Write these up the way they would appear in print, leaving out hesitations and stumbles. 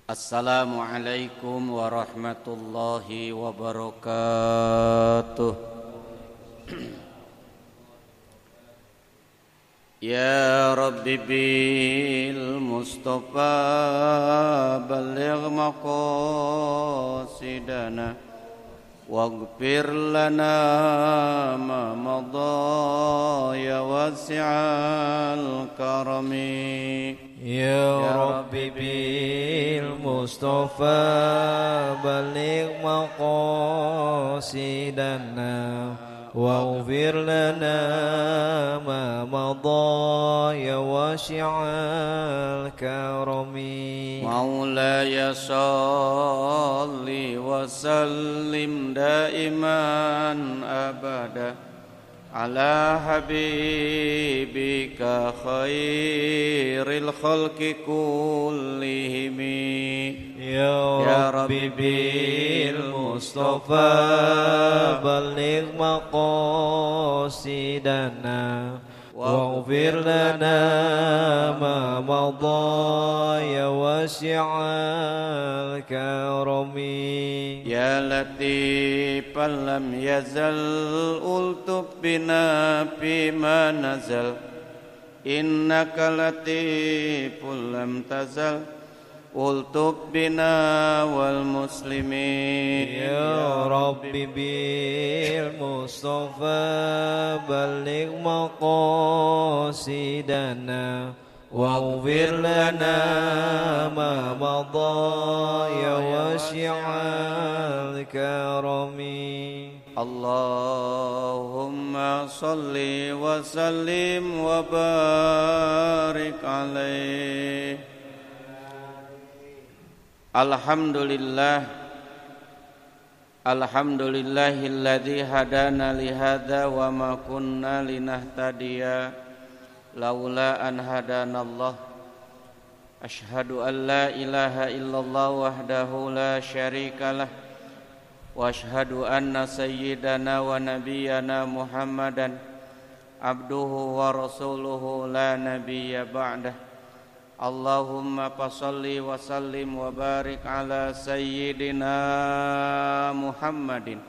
Assalamualaikum warahmatullahi wabarakatuh. Ya Rabbi bil Mustafa balligh maqasidana waghfir lana ma madha ya wasi'al karami. Ya Rabbi bil Mustafa balligh maqasidana waghfir lana ma madha ya wasi'al karami. Maulaya salli wa sallim daiman abada ala habibika khairil khalqi kullihim. Ya Rabbi bil Mustafa balligh maqasidana waghfir lana ma madha ya wasi'al karami. Ya latifan lam yazal ultub bina fima nazal innaka latifun lam tazal ultub bina wal muslimin. Ya Rabbi bil Mustafa balligh maqasidana waghfir lana ma madha ya wasi'al karami. Allahumma salli wa sallim wa barik alaih. Alhamdulillahilladzi hadana li hadza wa ma kunna linahtadiya laula an hadanallah. Asyhadu an la ilaha illallah wahdahu la syarikalah wa asyhadu anna sayyidana wa nabiyyana Muhammadan abduhu wa rasuluhu la nabiyya ba'dah. Allahumma fasalli wa sallim wa barik ala sayyidina Muhammadin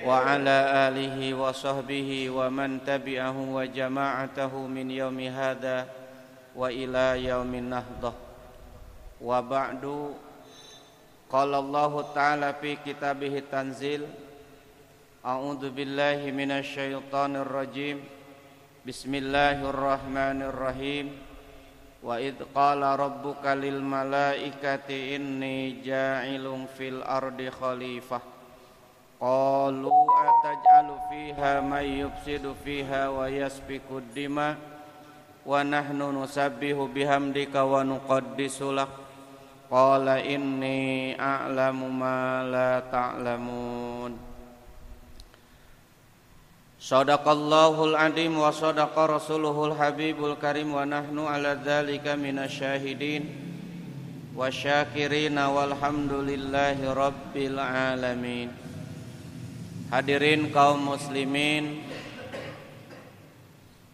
wa ala alihi wa sahbihi wa man tabi'ahu wa jama'atahu min yaumi hadha wa ila yaumin nahdah. Wa ba'du, qala Allah ta'ala fi kitabihi tanzil, a'udzu billahi minasy syaithanir rajim, bismillahirrahmanirrahim. Wa idh qala rabbuka lil malaikati inni ja'ilun fil ardi khalifah qalu ataj'alu fiha may yufsidu fiha wa yasfiku dima wa nahnu nusabbihu bihamdika wa nuqaddisu lak qala inni a'lamu ma la ta'lamun. Shadaqallahul adim wa shadaqa rasuluhul habibul karim wa nahnu ala dzalika minasyahidin wa syakirina walhamdulillahi rabbil alamin. Hadirin kaum muslimin,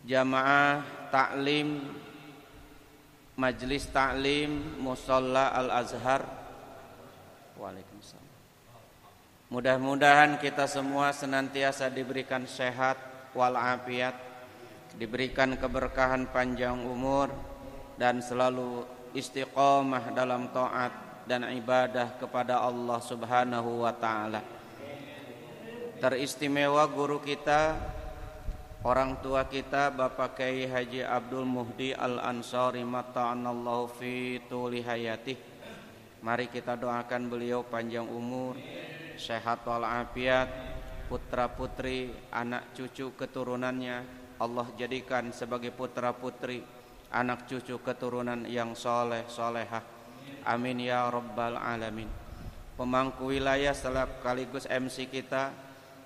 jamaah taklim Majlis Taklim Musalla Al-Azhar, waalaikumsalam. Mudah-mudahan kita semua senantiasa diberikan sehat walafiat, diberikan keberkahan panjang umur, dan selalu istiqomah dalam taat dan ibadah kepada Allah Subhanahu wa ta'ala. Teristimewa guru kita, orang tua kita, Bapak Kiai Haji Abdul Muhdi Al-Ansari mata'anallahu fi tuli hayatih. Mari kita doakan beliau panjang umur, sehat walafiat, putra putri, anak cucu keturunannya Allah jadikan sebagai putra putri, anak cucu keturunan yang soleh solehah. Amin ya rabbal alamin. Pemangku wilayah sekaligus MC kita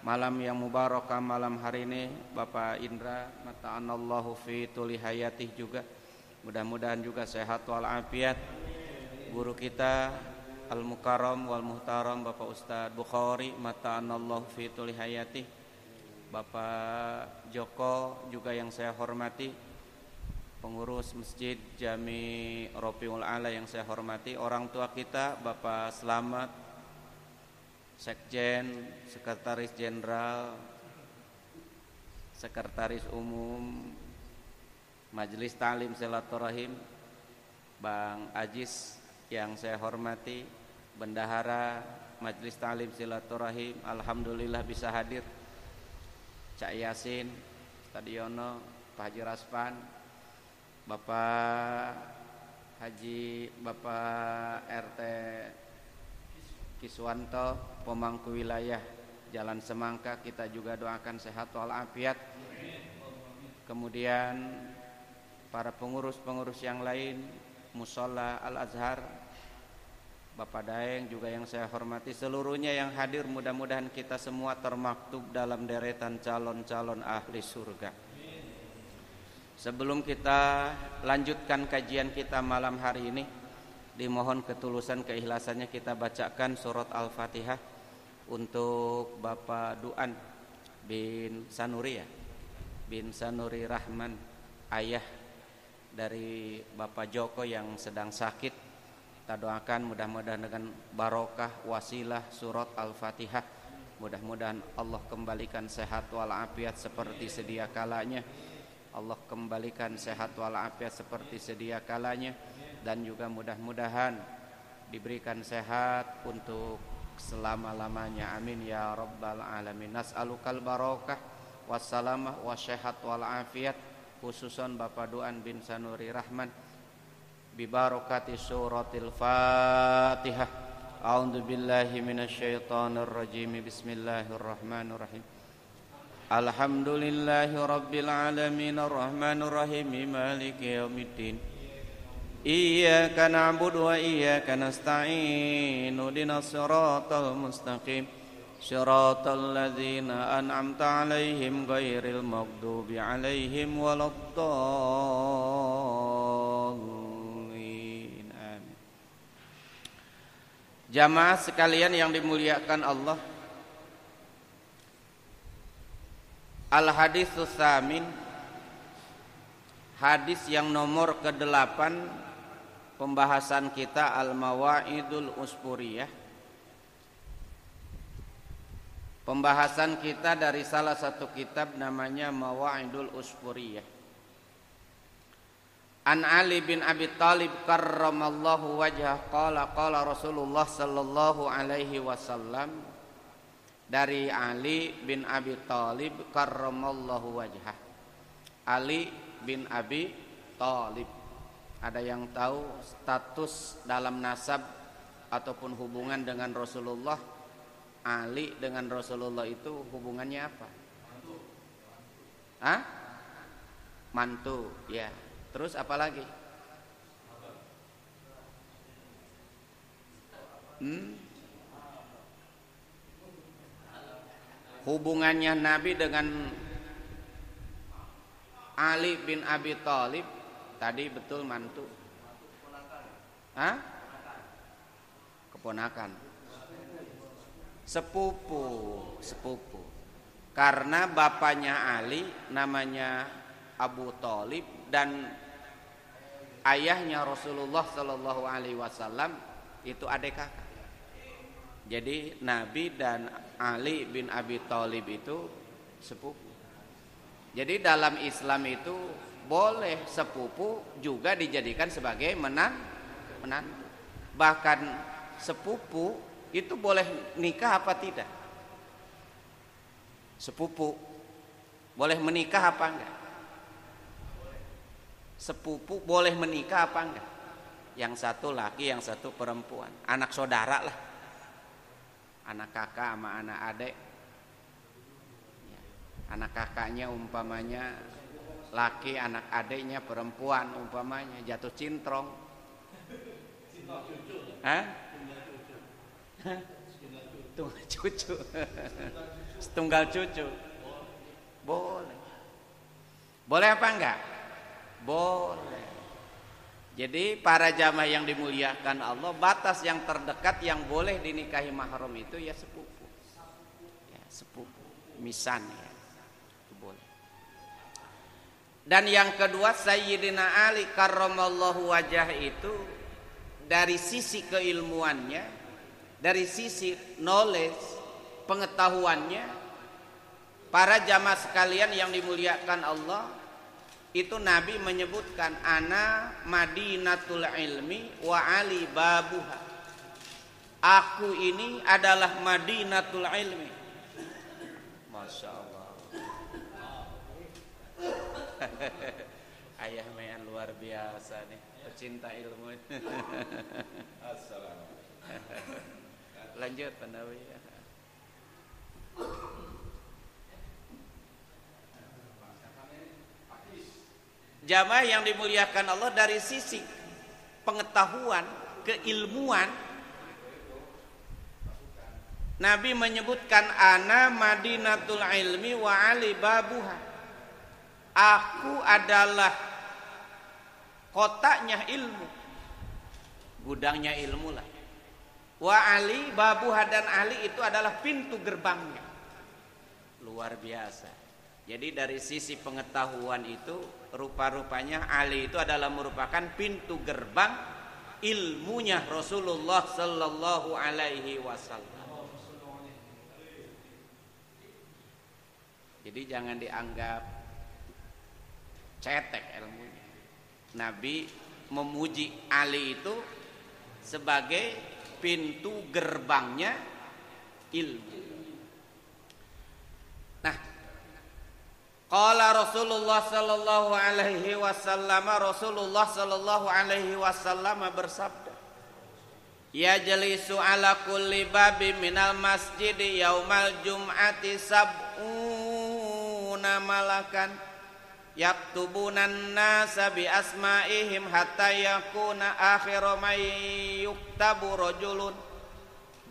malam yang mubarakah malam hari ini, Bapak Indra mata'anallahu fi tuli hayatih juga. Mudah-mudahan juga sehat walafiat. Guru kita Al-Mukarram wal Muhtaram Bapak Ustadz Bukhari mata'anallahu fi tuli hayatih. Bapak Joko juga yang saya hormati, pengurus Masjid Jami Rofiul Ala yang saya hormati, orang tua kita Bapak Slamet, Sekjen, Sekretaris Jenderal, Sekretaris Umum Majelis Ta'lim Silaturahim, Bang Ajis yang saya hormati, Bendahara Majelis Ta'lim Silaturahim, alhamdulillah bisa hadir, Cak Yasin, Stadiono, Pak Haji Raspan, Bapak RT Kiswanto, pemangku wilayah Jalan Semangka, kita juga doakan sehat walafiat. Kemudian para pengurus-pengurus yang lain, Musola Al-Azhar, Bapak Daeng juga yang saya hormati, seluruhnya yang hadir, mudah-mudahan kita semua termaktub dalam deretan calon-calon ahli surga. Sebelum kita lanjutkan kajian kita malam hari ini, dimohon ketulusan keikhlasannya kita bacakan surat Al-Fatihah untuk Bapak Duan bin Sanuri, bin Sanuri Rahman, ayah dari Bapak Joko yang sedang sakit. Kita doakan mudah-mudahan dengan barokah wasilah surat Al-Fatihah, mudah-mudahan Allah kembalikan sehat walafiat seperti sedia kalanya. Allah kembalikan sehat walafiat seperti sedia kalanya, dan juga mudah-mudahan diberikan sehat untuk selama-lamanya. Amin ya rabbal alamin. Nas'alukal barokah wassalamah wassehat walafiat, khususan Bapak Duan bin Sanuri Rahman, bibarakati suratil Fatihah. A'udzu billahi minasyaitonir rajim. Bismillahirrahmanirrahim. Alhamdulillahi rabbil alamin arrahmanir rahim maliki yaumiddin. Iyyaka na'budu wa iyyaka nasta'in. Ihdinas siratal mustaqim. Shiratal ladzina an'amta 'alaihim ghairil maghdubi 'alaihim waladdallin. Amin. Jamaah sekalian yang dimuliakan Allah, Al-Haditsus Tsamin, hadis yang nomor ke-8 pembahasan kita, Al-Mawa'idul Uspuriyah. Pembahasan kita dari salah satu kitab namanya Mawa'idul Uspuriyah. An Ali bin Abi Thalib karramallahu wajhah qala qala Rasulullah sallallahu alaihi wasallam. Dari Ali bin Abi Thalib karramallahu wajhah. Ali bin Abi Thalib. Ada yang tahu status dalam nasab ataupun hubungan dengan Rasulullah? Ali dengan Rasulullah itu hubungannya apa? Hah? Mantu, ya. Terus apa lagi? Hubungannya Nabi dengan Ali bin Abi Thalib tadi betul mantu. Hah? Keponakan. Sepupu. Karena bapaknya Ali namanya Abu Thalib dan ayahnya Rasulullah sallallahu alaihi wasallam itu adik kakak. Jadi Nabi dan Ali bin Abi Thalib itu sepupu. Jadi dalam Islam itu boleh sepupu juga dijadikan sebagai menantu. Bahkan sepupu itu boleh nikah apa tidak? Sepupu boleh menikah apa enggak? Sepupu boleh menikah apa enggak? Yang satu laki, yang satu perempuan. Anak saudara lah. Anak kakak sama anak adik ya. Anak kakaknya umpamanya laki, anak adiknya perempuan umpamanya, jatuh cintrong. Hah? Tunggal cucu. Setunggal cucu. Boleh. Boleh apa enggak? Boleh. Jadi para jamaah yang dimuliakan Allah, batas yang terdekat yang boleh dinikahi mahram itu ya sepupu. Ya, sepupu, misan ya. Itu boleh. Dan yang kedua, Sayyidina Ali karramallahu wajah itu dari sisi keilmuannya, dari sisi knowledge, pengetahuannya, para jamaah sekalian yang dimuliakan Allah, itu Nabi menyebutkan ana madinatul ilmi wa ali babuha. Aku ini adalah madinatul ilmi. Masya Allah. Ayah main luar biasa nih, pecinta ilmu. Assalamualaikum. Lanjut Pak Nawi. Jamaah yang dimuliakan Allah, dari sisi pengetahuan, keilmuan, Nabi menyebutkan ana madinatul ilmi wa ali babuha. Aku adalah kotaknya ilmu, gudangnya ilmu lah. Wa ali babuha, dan Ali itu adalah pintu gerbangnya. Luar biasa. Jadi dari sisi pengetahuan itu, rupa-rupanya Ali itu adalah merupakan pintu gerbang ilmunya Rasulullah sallallahu alaihi wasallam. Jadi jangan dianggap cetek ilmunya. Nabi memuji Ali itu sebagai pintu gerbangnya ilmu. Nah, qala Rasulullah sallallahu alaihi wasallam, Rasulullah sallallahu alaihi wasallam bersabda, yajlisu ala kulli babi minal masjid yaumal jum'ati sab'una malakan yaktubunan nasa bi asma'ihim hatta yakuna akhiru may yuktabu rajulun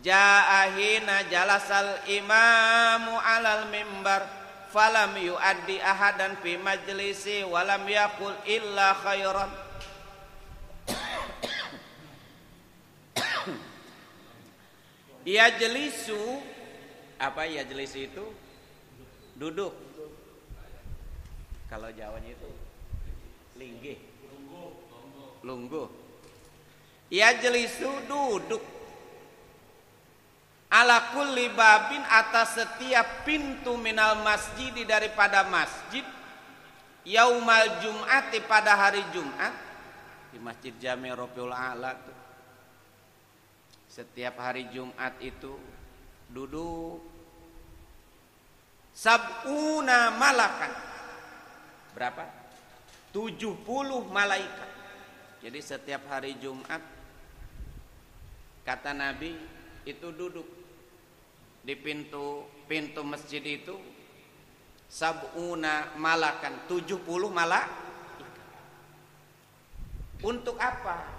ja'ahina jalasal imamu alal mimbar falam yuaddi ahadan fi majlisi walam yakul illa khairan. Yajlisu, apa yajlisu itu? Duduk. Kalau Jawanya itu linggih, lungguh. Yajlisu, duduk. Ala kulli babin, atas setiap pintu minal masjid, daripada masjid, yaumal jum'ati, pada hari Jumat, di Masjid Jami' Rafiul A'la tuh. Setiap hari Jumat itu duduk sab'una malakan. Berapa? 70 malaikat. Jadi setiap hari Jumat, kata Nabi, itu duduk di pintu masjid itu sab'una malakan, 70 malaikat. Untuk apa?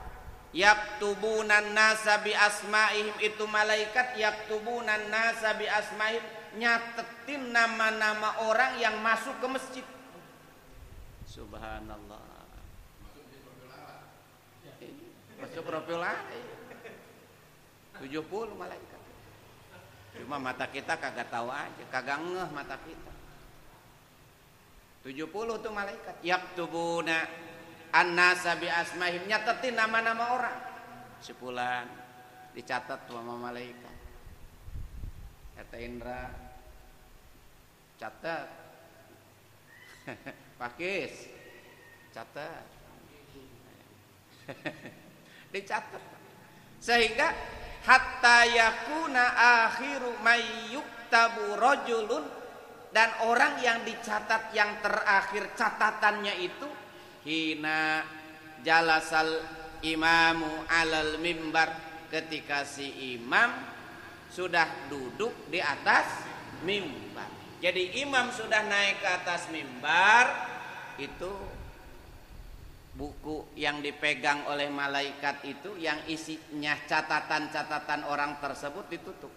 Yaktubunan nasa bi asma'ihim, itu malaikat yaktubunan nasa bi asma'ihim, nyatetin nama-nama orang yang masuk ke masjid. Subhanallah. Masuk Rafiul A'la 70 malaikat. Cuma mata kita kagak tahu aja, kagak ngeh mata kita. 70 tuh malaikat. Yaktubuna an-nasa bi asma'ihim, nyatetin nama-nama orang. Sepulan dicatat sama malaikat. Kata Indra, catat. Pakis, catat. Dicatat. Sehingga hatta yakuna akhiru may yuktabu rajulun, dan orang yang dicatat yang terakhir catatannya itu hina jalasal imamu alal mimbar, ketika si imam sudah duduk di atas mimbar. Jadi imam sudah naik ke atas mimbar, itu buku yang dipegang oleh malaikat itu yang isinya catatan-catatan orang tersebut ditutup.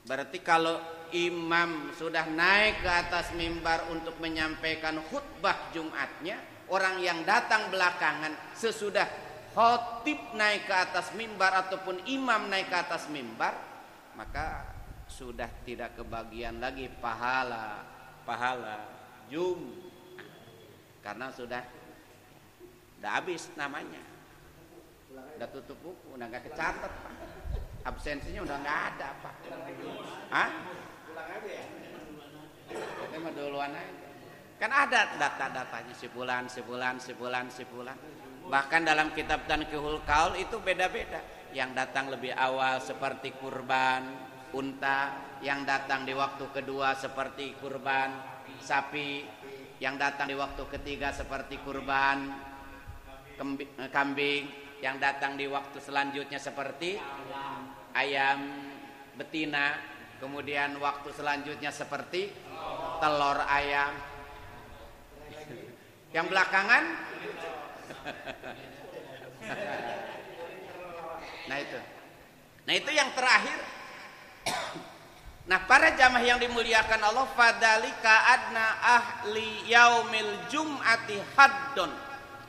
Berarti kalau imam sudah naik ke atas mimbar untuk menyampaikan khutbah Jumatnya, orang yang datang belakangan sesudah khotib naik ke atas mimbar ataupun imam naik ke atas mimbar, maka sudah tidak kebagian lagi pahala Jumat. karena sudah habis namanya, udah tutup buku, udah nggak kecatat Pak, absensinya udah nggak ada Pak. Hah? Pulang aja ya? Kita mah duluan aja. Kan ada data-datanya sebulan. Bahkan dalam kitab Tanqihul Qaul itu beda-beda. Yang datang lebih awal seperti kurban unta, yang datang di waktu kedua seperti kurban sapi, yang datang di waktu ketiga seperti kurban kambing, yang datang di waktu selanjutnya seperti ayam betina, kemudian waktu selanjutnya seperti telur ayam. Yang belakangan nah itu yang terakhir. Nah, para jamaah yang dimuliakan Allah, fadzalika adna ahli yaumil jum'ati haddun,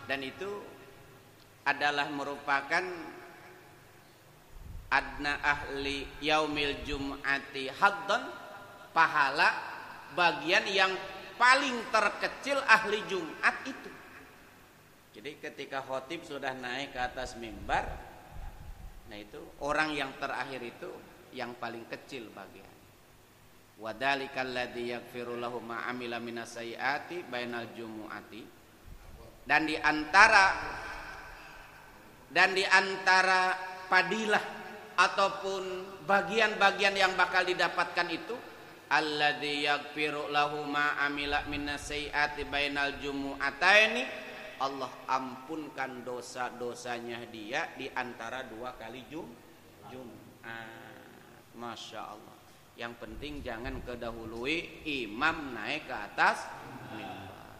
dan itu adalah merupakan adna ahli yaumil jum'ati haddun, pahala bagian yang paling terkecil ahli Jumat itu. Jadi ketika khotib sudah naik ke atas mimbar, nah itu orang yang terakhir itu yang paling kecil bagian. Wadzalikal ladzi yaghfiru lahu ma amila minas sayyiati bainal jumu'ati. Dan di antara padilah ataupun bagian-bagian yang bakal didapatkan itu, alladzi yaghfiru lahu ma amila minas sayyiati bainal jumu'ataini, Allah ampunkan dosa-dosanya dia di antara dua kali Jumat. Masya Allah. Yang penting jangan kedahului imam naik ke atas mimbar.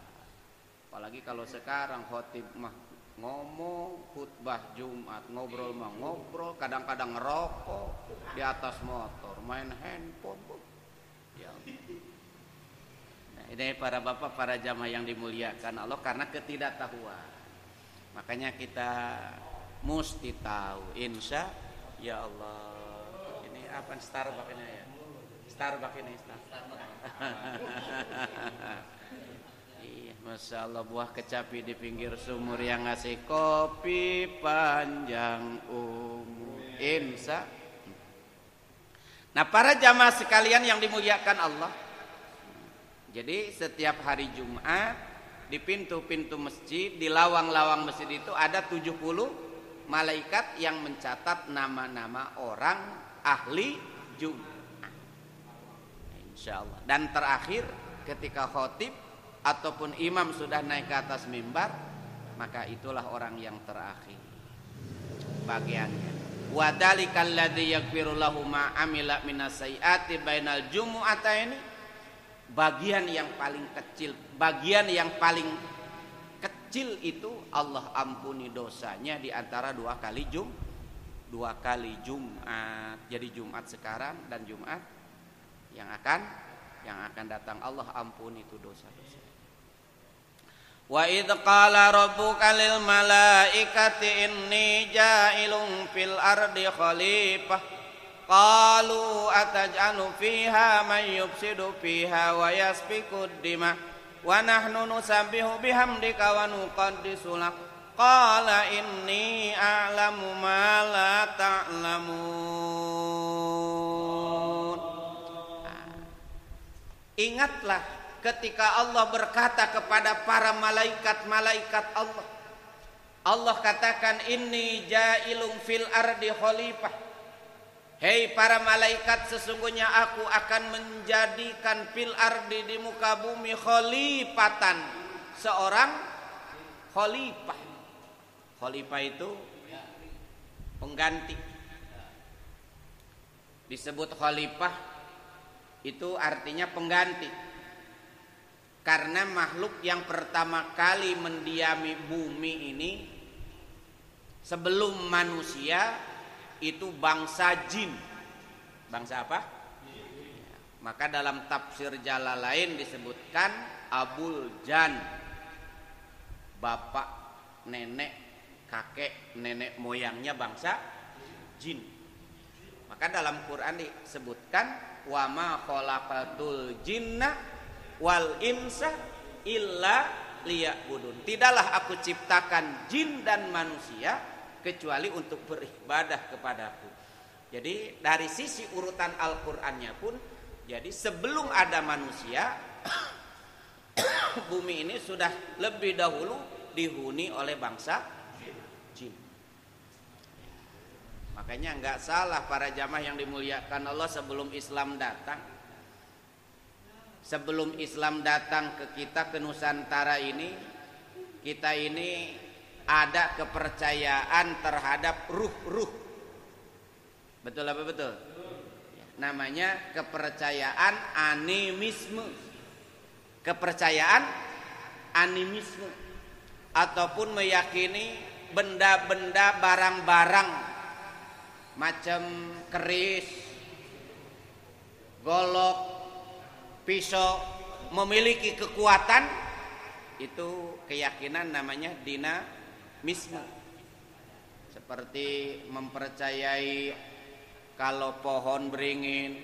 Apalagi kalau sekarang khotib mah ngomong, khutbah Jumat, ngobrol mah ngobrol, kadang-kadang ngerokok di atas motor, main handphone. Ya. Nah, ini para bapak, para jamaah yang dimuliakan Allah, karena ketidaktahuan. Makanya kita mesti tahu, insya ya Allah. Ini apa Starbucks ini ya? Starbucks ini Iya, Masya Allah, buah kecapi di pinggir sumur yang ngasih kopi panjang umur. Insya. Nah, para jamaah sekalian yang dimuliakan Allah, jadi setiap hari Jumat di pintu-pintu masjid, di lawang-lawang masjid itu ada 70 malaikat yang mencatat nama-nama orang ahli Jumat. Insyaallah. Dan terakhir ketika khotib ataupun imam sudah naik ke atas mimbar, maka itulah orang yang terakhir bagiannya. Wa dzalikal ladzi yaghfiru lahu ma amila minas sayyiati bainal jumu'ataini, bagian yang paling kecil itu Allah ampuni dosanya di antara dua kali Jumat. Jadi Jumat sekarang dan Jumat yang akan datang, Allah ampuni itu dosa-dosa. Wa idz qala rabbuka lil malaikati inni ja'ilun fil ardi khalifah qalu ataj'alu fiha man yufsidu fiha wa yasfiku dima wa nahnu nusabbihu bihamdika wa nuqaddisu lak qala inni a'lamu ma la ta'lamun. Ingatlah ketika Allah berkata kepada para malaikat Allah, Allah katakan inni ja'ilun fil ardi khalifah. Hei para malaikat, sesungguhnya aku akan menjadikan fil ardi, di muka bumi, khalifatan, seorang khalifah. Khalifah itu pengganti. Disebut khalifah itu artinya pengganti, karena makhluk yang pertama kali mendiami bumi ini sebelum manusia itu bangsa jin. Bangsa apa? Maka dalam tafsir Jalalain disebutkan Abul Jan, bapak, nenek, kakek, nenek moyangnya bangsa jin. Maka dalam Quran disebutkan wa ma khalaqatul jinna wal insa illa liya'budun. Tidaklah aku ciptakan jin dan manusia kecuali untuk beribadah kepadaku. Jadi dari sisi urutan Al-Qur'annya pun, jadi sebelum ada manusia bumi ini sudah lebih dahulu dihuni oleh bangsa jin. Makanya enggak salah para jamaah yang dimuliakan Allah, sebelum Islam datang, sebelum Islam datang ke kita, ke Nusantara ini, kita ini ada kepercayaan terhadap ruh-ruh. Betul apa betul? Namanya kepercayaan animisme. Kepercayaan animisme, ataupun meyakini benda-benda, barang-barang macam keris, golok, pisau memiliki kekuatan. Itu keyakinan namanya dinamisme. Seperti mempercayai kalau pohon beringin,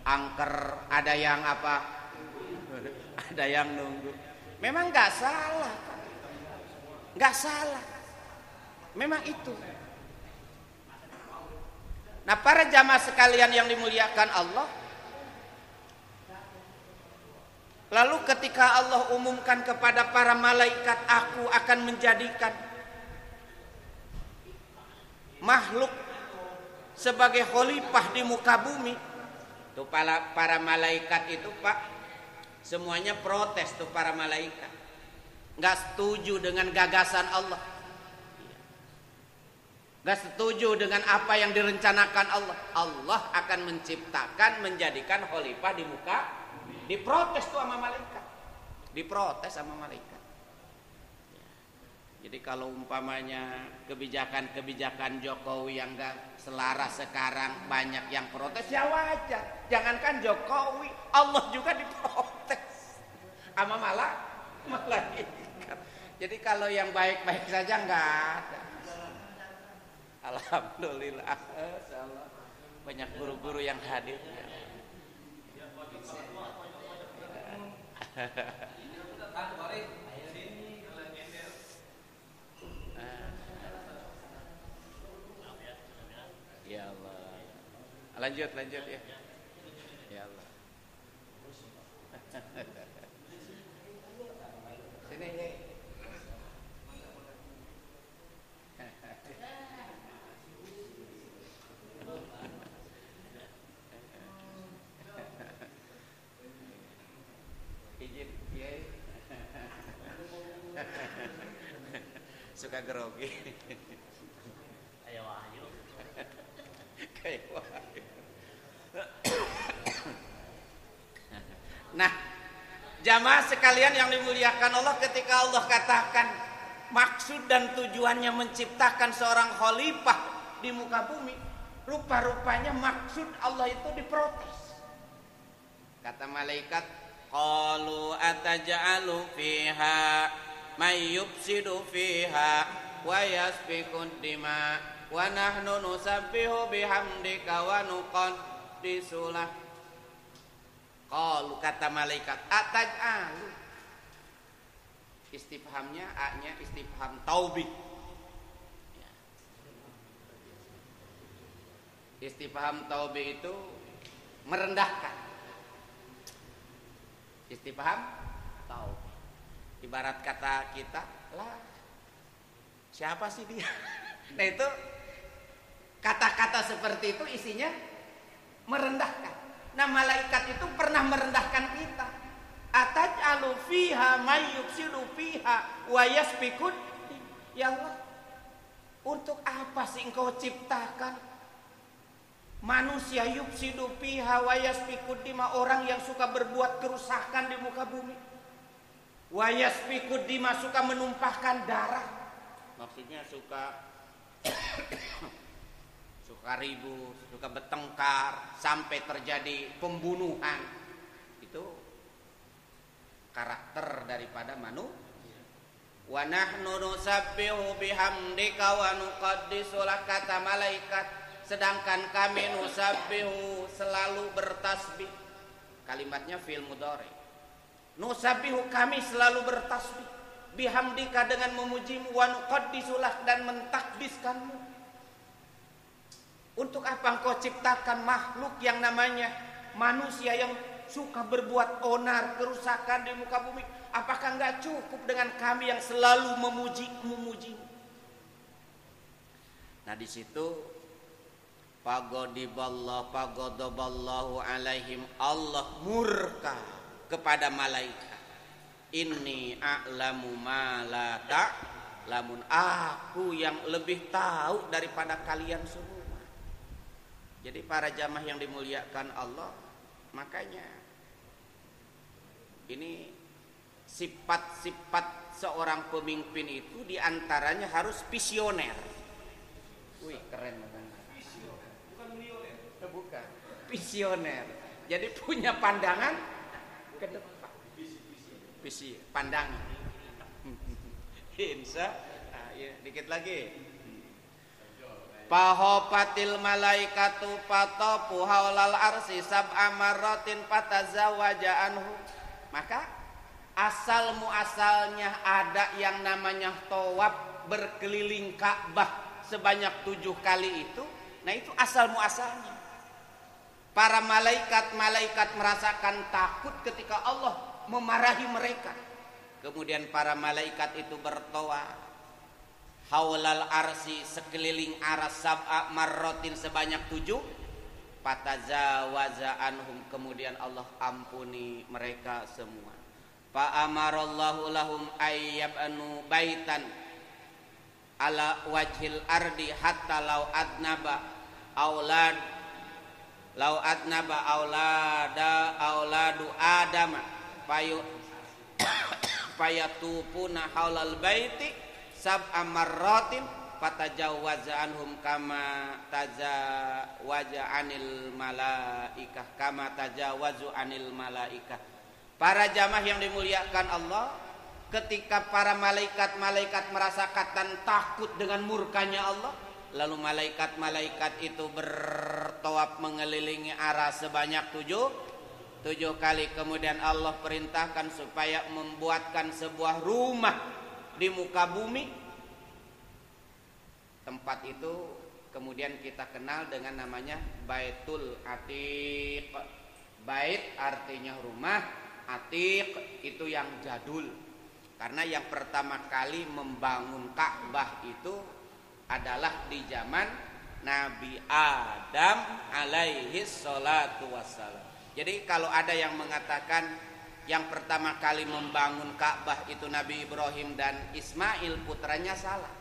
angker ada yang apa? Ada yang nunggu. Memang nggak salah, nggak salah. Memang itu. Nah, para jamaah sekalian yang dimuliakan Allah, lalu ketika Allah umumkan kepada para malaikat, aku akan menjadikan makhluk sebagai khalifah di muka bumi. Tuh para malaikat itu, Pak, semuanya protes tuh para malaikat. Nggak setuju dengan gagasan Allah. Nggak setuju dengan apa yang direncanakan Allah. Allah akan menciptakan, menjadikan khalifah di muka. Diprotes tuh sama malaikat. Diprotes sama malaikat. Jadi kalau umpamanya kebijakan-kebijakan Jokowi yang nggak selaras sekarang banyak yang protes, ya wajar. Jangankan Jokowi, Allah juga diprotes sama malaikat. Jadi kalau yang baik-baik saja nggak ada. Alhamdulillah, banyak guru-guru yang hadir. Ya Allah. Lanjut ya. Ya Allah. Sini. Izin, ya. Suka grogi. Ayo. Nah, jamaah sekalian yang dimuliakan Allah, ketika Allah katakan maksud dan tujuannya menciptakan seorang khalifah di muka bumi, rupa-rupanya maksud Allah itu diprotes. Kata malaikat, qalu ataj'alu fiha may yufsidu fiha wa yasfiku dima wa nahnu nusabbihu bihamdika wa nuqaddisu lak. Qalu, kata malaikat, ataj'alu. Istifhamnya, A-nya istifham taubih. Istifham taubih itu merendahkan. Istifham taubih. Ibarat kata kita, lah siapa sih dia? Nah itu kata-kata seperti itu isinya merendahkan. Nah malaikat itu pernah merendahkan kita. Ataj'alu fiha may yufsidu fiha wa yasfikun. Ya Allah, untuk apa sih engkau ciptakan manusia yufsidu fiha wa yasfikun dima, orang yang suka berbuat kerusakan di muka bumi. Wa yasfikun dima, suka menumpahkan darah. Maksudnya suka ribut, suka bertengkar sampai terjadi pembunuhan. Itu karakter daripada manusia. Wa nahnu nusabbihu bihamdika wa nuqaddisu lak, kata malaikat, sedangkan kami nusabbihu selalu bertasbih. Kalimatnya fi'il mudhari. Nusabihu, kami selalu bertasbih, bihamdika, dengan memujimu, wa nuqaddisulah, dan mentakdiskanmu. Untuk apa engkau ciptakan makhluk yang namanya manusia yang suka berbuat onar, kerusakan di muka bumi? Apakah enggak cukup dengan kami yang selalu memujimu? Nah di situ pagodaballahu alaihim, Allah murka kepada malaikat. Inni a'lamu ma la ta'lamun, aku yang lebih tahu daripada kalian semua. Jadi para jamaah yang dimuliakan Allah, makanya ini sifat-sifat seorang pemimpin itu diantaranya harus visioner. Wih keren banget. Bukan milioner. Bukan. Visioner. Jadi punya pandangan ke depan. Visi, pandangan. Insya. Nah, ya, dikit lagi. Pahopatil malaikatu patopu haulal arsi sab'a marratin fatazawaja anhu. Maka asal muasalnya ada yang namanya tawaf berkeliling Ka'bah sebanyak 7 kali itu. Nah itu asal muasalnya. Para malaikat merasakan takut ketika Allah memarahi mereka. Kemudian para malaikat itu bertawaf haulal arsi, sekeliling aras sab'a marratin sebanyak 7. Fatazawaza anhum, kemudian Allah ampuni mereka semua. Fa amarallahu lahum ayyabanu baitan ala wajhil ardi hatta law adnaba auladu adama payatupuna haulal baiti sab'a marratin fatajawwaza anhum kama tajawaza anil malaikah, kama tajawazu anil malaikah. Para jamaah yang dimuliakan Allah, ketika para malaikat merasakan takut dengan murkanya Allah, lalu malaikat itu bertawaf mengelilingi arah sebanyak 7 kali. Kemudian Allah perintahkan supaya membuatkan sebuah rumah di muka bumi. Tempat itu kemudian kita kenal dengan namanya Baitul Atiq. Bait artinya rumah, Atiq itu yang jadul. Karena yang pertama kali membangun Ka'bah itu adalah di zaman Nabi Adam alaihi salatu wassalam. Jadi kalau ada yang mengatakan yang pertama kali membangun Ka'bah itu Nabi Ibrahim dan Ismail, putranya, salah.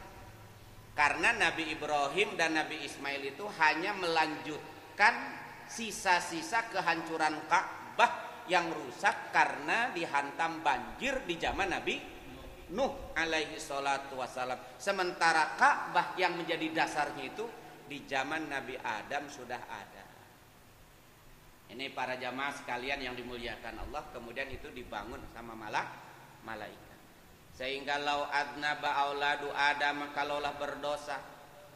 Karena Nabi Ibrahim dan Nabi Ismail itu hanya melanjutkan sisa-sisa kehancuran Ka'bah yang rusak karena dihantam banjir di zaman Nabi Nuh alaihi salatu wassalam. Sementara Ka'bah yang menjadi dasarnya itu di zaman Nabi Adam sudah ada. Ini para jamaah sekalian yang dimuliakan Allah, kemudian itu dibangun sama malaikat. Sehingga lau adnaba auladu Adam, kalaulah berdosa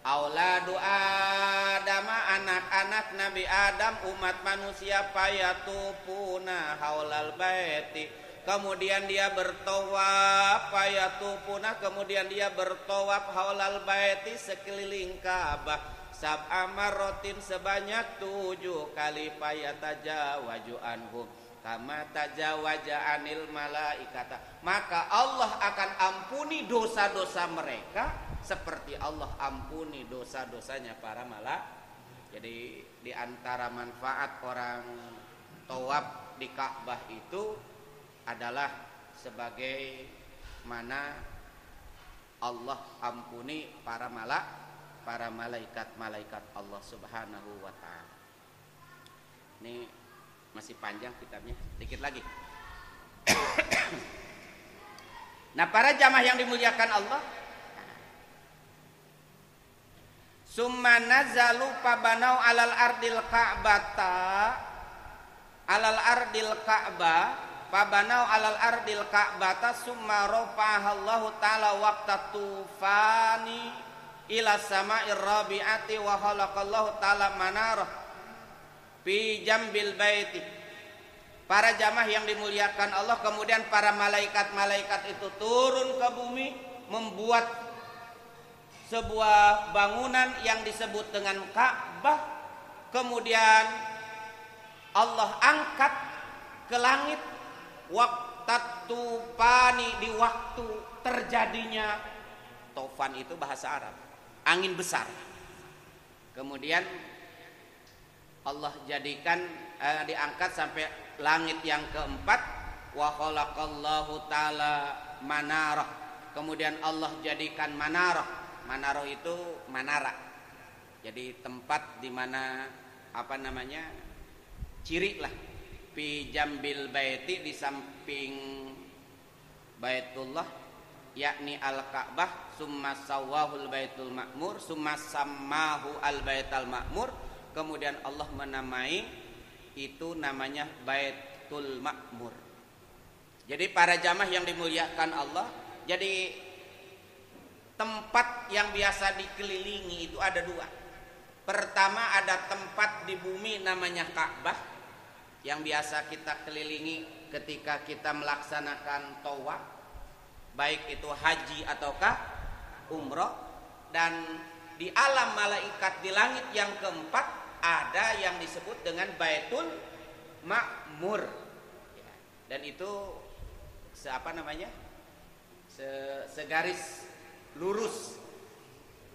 auladu Adam, anak-anak Nabi Adam, umat manusia, payatupuna haulal baiti, kemudian dia bertawaf, payatupuna, kemudian dia bertawaf haulal baiti, sekeliling Ka'bah, sab'a marratin sebanyak 7 kali, fayatajawaju anhum kama tajawaja anil malaikata, maka Allah akan ampuni dosa-dosa mereka seperti Allah ampuni dosa-dosanya para malaikat. Jadi di antara manfaat orang tawaf di Ka'bah itu adalah sebagai mana Allah ampuni para malaikat Allah Subhanahu wa ta'ala. Ini masih panjang kitabnya, sedikit lagi. Nah, para jamaah yang dimuliakan Allah, summa nazalu pabanau alal ardil ka'bata, alal ardil ka'bah, pabanau alal ardil ka'bata, summa rafa'ahallahu ta'ala waqta tufani ila sama'ir rabi'ati wa khalaqallahu ta'ala manarah fi jambil baiti para jamaah yang dimuliakan Allah, kemudian para malaikat-malaikat itu turun ke bumi membuat sebuah bangunan yang disebut dengan Ka'bah. Kemudian Allah angkat ke langit waqtatufani, di waktu terjadinya tofan, itu bahasa Arab, angin besar. Kemudian Allah jadikan diangkat sampai langit yang keempat. Wa khalaqallahu ta'ala manarah. Kemudian Allah jadikan manarah. Manarah itu manara. Jadi tempat di mana ciri lah. Fi jambil baiti, di samping Baitullah, yakni al-Ka'bah. Summa sawwahul baitul ma'mur, summa sammahu al-baital ma'mur. Kemudian Allah menamai itu namanya Baitul Ma'mur. Jadi para jamaah yang dimuliakan Allah, jadi tempat yang biasa dikelilingi itu ada dua. Pertama, ada tempat di bumi namanya Ka'bah, yang biasa kita kelilingi ketika kita melaksanakan tawaf, baik itu haji ataukah umroh. Dan di alam malaikat di langit yang keempat ada yang disebut dengan Baitul Ma'mur. Dan itu segaris lurus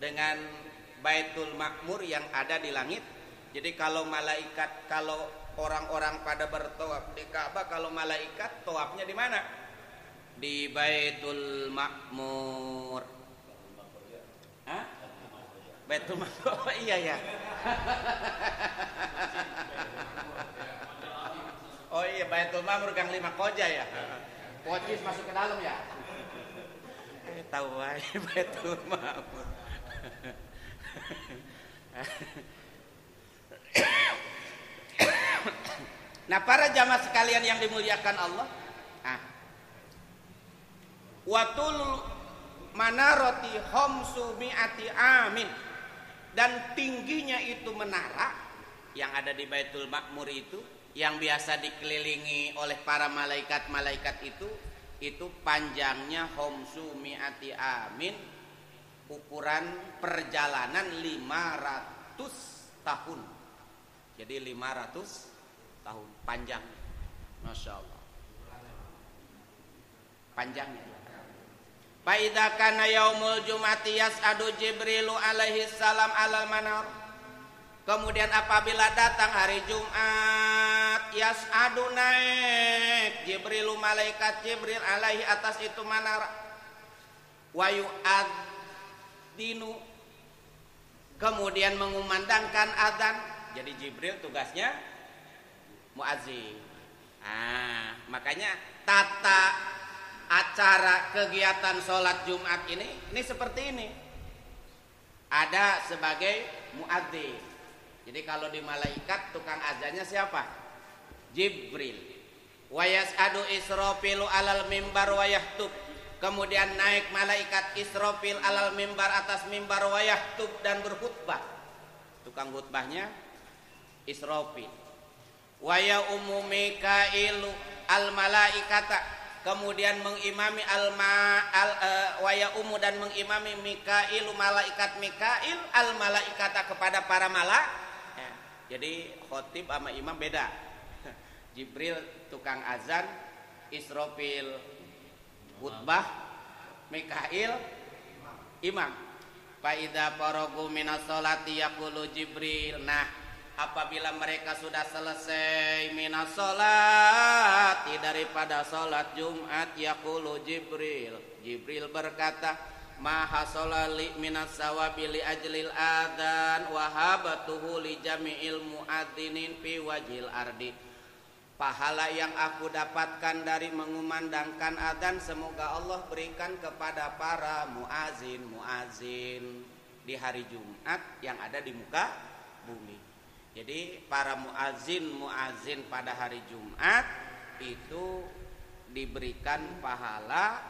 dengan Baitul Ma'mur yang ada di langit. Jadi kalau orang-orang pada bertawaf di Ka'bah, kalau malaikat tawafnya di mana? Di Baitul Ma'mur. Hah? Baitul Ma'mur. Oh, iya ya. Oh iya, Baitul Ma'mur Gang 5 Koja ya. Pocis masuk ke dalam ya. Tahu aja Baitul Ma'mur. Nah, para jamaah sekalian yang dimuliakan Allah, watul manarati khamsu mi'ati amin, dan tingginya itu menara yang ada di Baitul Ma'mur itu, yang biasa dikelilingi oleh para malaikat-malaikat itu panjangnya khamsu mi'ati amin, ukuran perjalanan 500 tahun. Jadi 500 tahun panjangnya. Masya Allah, panjangnya. Faidza kana yaumul jum'ati yas'adu Jibrilu alaihi salam alal manar. Kemudian apabila datang hari Jumat, yas'adu, naik Jibrilu, malaikat Jibril, alaihi, atas itu manara. Wa yu'adzinu, kemudian mengumandangkan adzan. Jadi Jibril tugasnya muadzin. Makanya tata acara kegiatan sholat Jumat ini seperti ini. Ada sebagai muadzin. Jadi kalau di malaikat tukang azannya siapa? Jibril. Wa yas'adu Israfilu alal mimbar wa yahtub. Kemudian naik malaikat Israfil alal mimbar, atas mimbar, wa yahtub, dan berkhutbah. Tukang khutbahnya Israfil. Wa ya ummu Mikailu al malaikata, kemudian mengimami wa ya ummu, dan mengimami Mikailu, malaikat Mikail, al malaikata, kepada para malaikat. Jadi khotib sama imam beda. Jibril tukang azan, Israfil khutbah, Mikail imam. Fa idza faragu minas sholati yaqulu Jibril. Nah, apabila mereka sudah selesai minas sholati, daripada sholat Jumat, yaqulu Jibril, Jibril berkata, maha sholali minas sawabi li ajlil adhan wa habatuhu li jami'il muadzinin fi wajhil ardi. Pahala yang aku dapatkan dari mengumandangkan adzan, semoga Allah berikan kepada para muadzin di hari Jumat yang ada di muka bumi. Jadi para muadzin pada hari Jumat itu diberikan pahala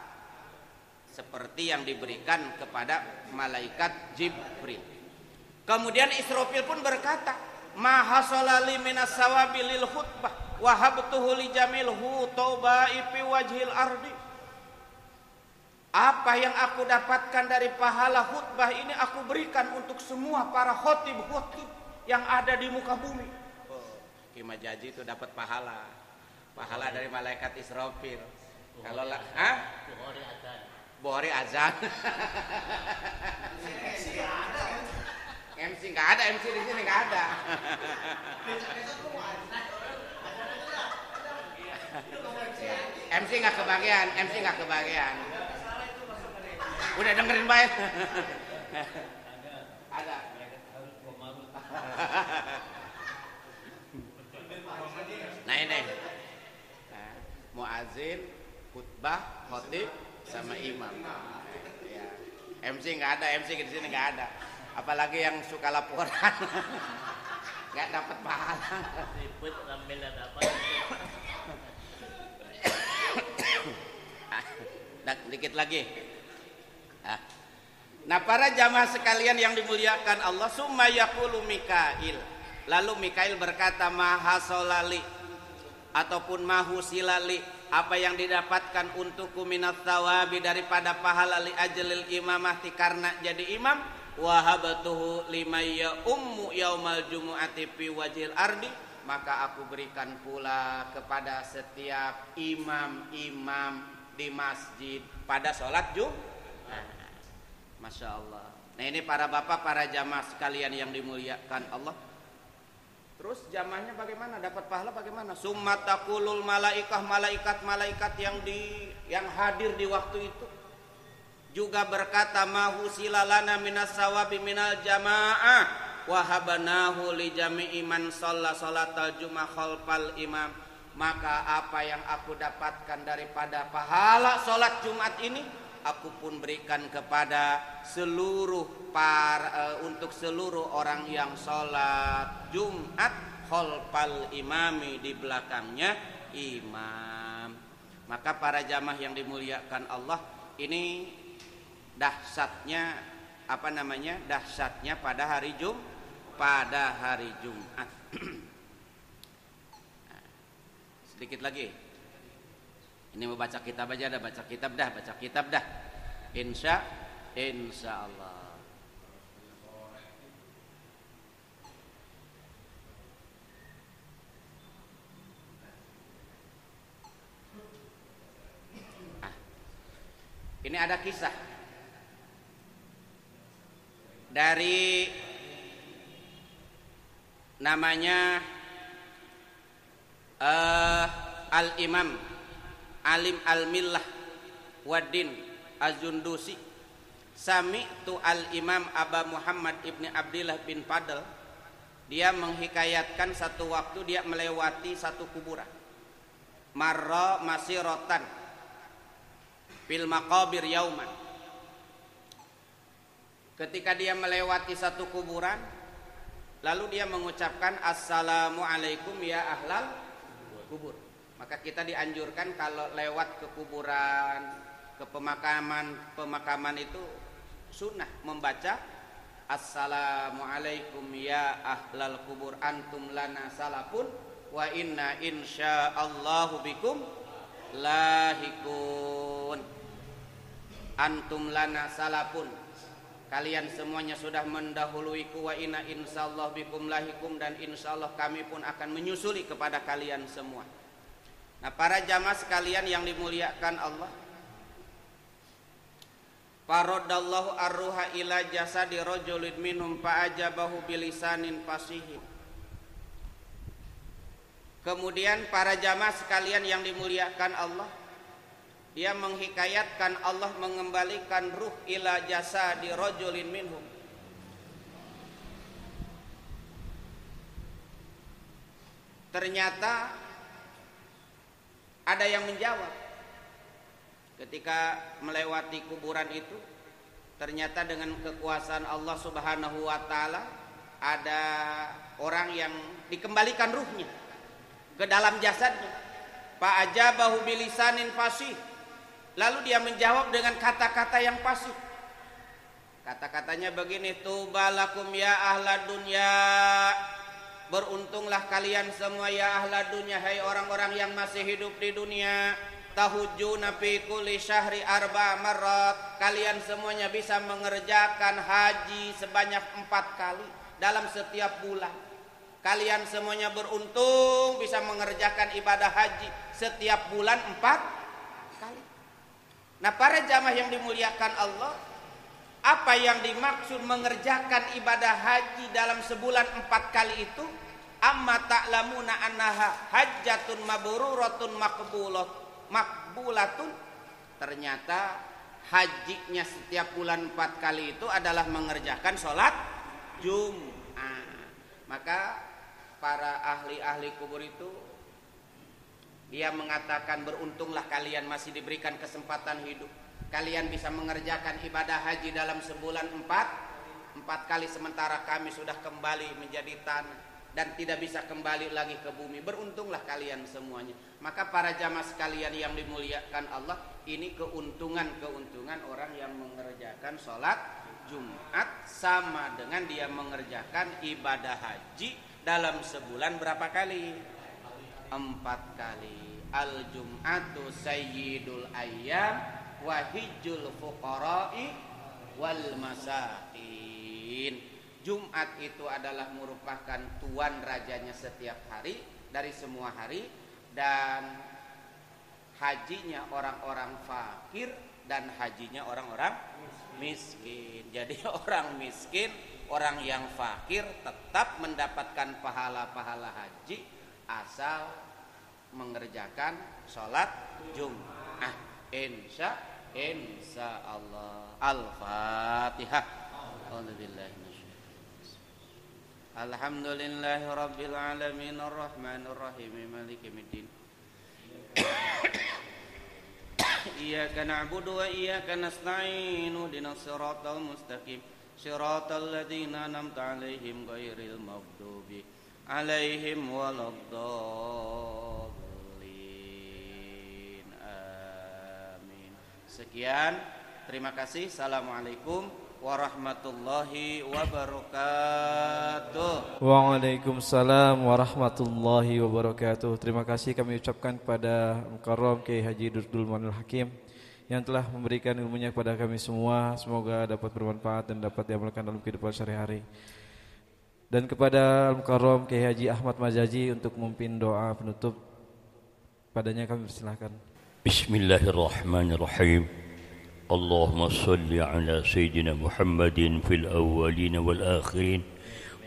seperti yang diberikan kepada malaikat Jibril. Kemudian Israfil pun berkata, maha sholali minas sawabi lil khutbah. wahabtuhu li jamil hutubai fi wajhil ardi. Apa yang aku dapatkan dari pahala khutbah ini aku berikan untuk semua para khotib-khotib yang ada di muka bumi. Ki Majaji itu dapat pahala dari malaikat Israfil. Kalau lah, Bukhari azan. MC nggak ada, MC di sini nggak ada. MC nggak kebagian. Udah dengerin baik. Ada. Nah ini, muazin, khutbah, khotib, sama imam. Ya. MC nggak ada, MC di sini nggak ada. Apalagi yang suka laporan, nggak dapat pahala. Ribut sambil dapat. Dikit lagi. Nah, para jamaah sekalian yang dimuliakan Allah, summa yaqulu Mikail. Lalu Mikail berkata, mahasolali ataupun mahusilali, apa yang didapatkan untukku minat thawabi daripada pahala li ajlil imamah karena jadi imam, wahabatuhu limayya ummu yaumal jumu'ati fi wajhil ardi, maka aku berikan pula kepada setiap imam-imam di masjid pada sholat Jumat. Masya Allah. Nah ini para bapak, para jamaah sekalian yang dimuliakan Allah. Terus jamaahnya bagaimana? Dapat pahala bagaimana? Summa taqulul malaikah, malaikat yang hadir di waktu itu juga berkata, mahu silalana minas sawabi minal jamaah wahabanahu li jami'i man shalla sholatal jum'ah khalfal imam. Maka apa yang aku dapatkan daripada pahala sholat Jumat ini, aku pun berikan kepada untuk seluruh orang yang sholat Jumat khalfal imami, di belakangnya imam. Maka para jamaah yang dimuliakan Allah, ini dahsyatnya dahsyatnya pada hari Jumat. Sedikit lagi. Ini mau baca kitab aja dah, baca kitab dah. Insya Allah. Ini ada kisah dari namanya Al-Imam Alim Al-Millah Waddin Az-Zundusi. Sami'tu Al-Imam Aba Muhammad Ibni Abdillah bin Fadl. Dia menghikayatkan satu waktu dia melewati satu kuburan. Marra masiratan fil maqabir yauman. Ketika dia melewati satu kuburan, lalu dia mengucapkan assalamualaikum ya ahlal kubur. Maka kita dianjurkan kalau lewat ke kuburan, ke pemakaman itu sunnah membaca assalamualaikum ya ahlal kubur antum lana salafun wa inna insyaallahu bikum lahikun. Antum lana salafun, kalian semuanya sudah mendahuluiku, wa inna insyaallah bikum lahikum, dan insyaallah kami pun akan menyusuli kepada kalian semua. Nah, para jamaah sekalian yang dimuliakan Allah, faradallahu arruha ila jasadi rajulin minhum fa'ajabahu bilisanin fasihin. Kemudian para jamaah sekalian yang dimuliakan Allah, dia menghikayatkan Allah mengembalikan ruh ila jasadi rajulin minhum. Ternyata ada yang menjawab ketika melewati kuburan itu. Ternyata dengan kekuasaan Allah Subhanahu wa taala ada orang yang dikembalikan ruhnya ke dalam jasadnya. Fa ajabahu bilisanin fasih. Lalu dia menjawab dengan kata-kata yang fasih. Kata-katanya begini, tubalakum ya ahla dunya Beruntunglah kalian semua ya ahla dunia, hai orang-orang yang masih hidup di dunia. Tahujjuna fi kulli syahri 4 marrat. Kalian semuanya bisa mengerjakan haji sebanyak 4 kali dalam setiap bulan. Kalian semuanya beruntung bisa mengerjakan ibadah haji setiap bulan 4 kali. Nah, para jamaah yang dimuliakan Allah, apa yang dimaksud mengerjakan ibadah haji dalam sebulan 4 kali itu? Amma ta'lamuna annaha hajjatun mabruratun makbulatun. Ternyata hajinya setiap bulan 4 kali itu adalah mengerjakan sholat Jumat. Maka para ahli-ahli kubur itu dia mengatakan, beruntunglah kalian masih diberikan kesempatan hidup. Kalian bisa mengerjakan ibadah haji dalam sebulan 4 kali, sementara kami sudah kembali menjadi tanah dan tidak bisa kembali lagi ke bumi. Beruntunglah kalian semuanya. Maka para jamaah sekalian yang dimuliakan Allah, ini keuntungan orang yang mengerjakan sholat Jumat sama dengan dia mengerjakan ibadah haji dalam sebulan berapa kali? 4 kali. Al-Jum'atu sayyidul ayyam wa hijjul fuqara'i wal masakin. Jumat itu adalah merupakan tuan rajanya setiap hari dari semua hari, dan hajinya orang-orang fakir dan hajinya orang-orang miskin. Jadi orang miskin, orang yang fakir tetap mendapatkan pahala-pahala haji asal mengerjakan sholat Jumat. Insya Allah. Al-Fatihah. Alhamdulillahi rabbil alamin arrahmanir rahim maliki yaumiddin. Iyyaka na'budu wa iyyaka nasta'in ihdinas siratal mustaqim siratal ladzina an'amta 'alaihim ghairil maghdubi 'alaihim waladdallin. Amin. Sekian, terima kasih. Assalamualaikum warahmatullahi wabarakatuh. Waalaikumsalam warahmatullahi wabarakatuh. Terima kasih kami ucapkan kepada Mukarram Kiai Haji Durdul Manul Hakim yang telah memberikan ilmunya kepada kami semua. Semoga dapat bermanfaat dan dapat diamalkan dalam kehidupan sehari-hari. Dan kepada Mukarram Kiai Haji Ahmad Majaji untuk memimpin doa penutup, padanya kami persilahkan. Bismillahirrahmanirrahim. Allahumma salli ala Sayyidina Muhammadin fil awwalin wal akhirin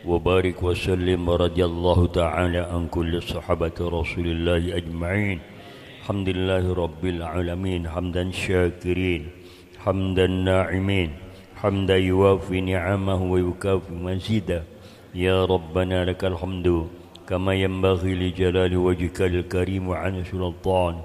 wa barik wa sallim wa radiyallahu ta'ala an kulli sahabati Rasulillahi ajma'in. Alhamdulillahi rabbil alamin, hamdan syakirin, hamdan na'imin, hamdan yuwafi ni'amahu wa yukafi mazidah. Ya Rabbana lakal hamdu kama yanbaghi li jalali wajhikal karim wa 'ala sultan.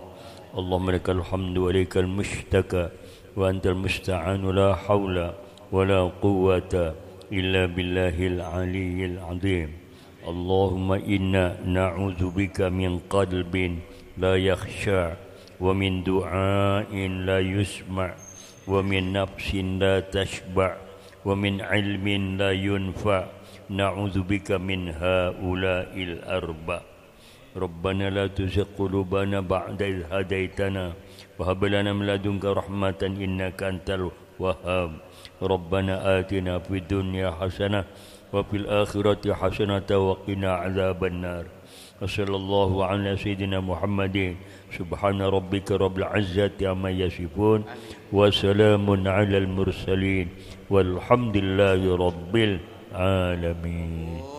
Allahumma lakal hamdu wa ilaikal mushtaka wa antal musta'anu la hawla wa la quwwata illa billahil aliyyil azim. Allahumma inna na'udzubika min qalbin la yakhsha wa min du'ain la yusma' wa min nafsin la tashba' wa min ilmin la yunfa'. Na'udzubika min haula'il arba'. Rabbana la tuzigh qulubana ba'da idh hadaitana wa hab lana min ladunka rahmatan innaka antal wahhab. Rabbana atina fid dunya hasanah wa fil akhirati hasanah wa qina adzaban nar. Wassallallahu ala sayyidina Muhammadin. Subhana rabbika rabbil izzati amma yasifun wa salamun alal mursalin walhamdulillahi rabbil alamin.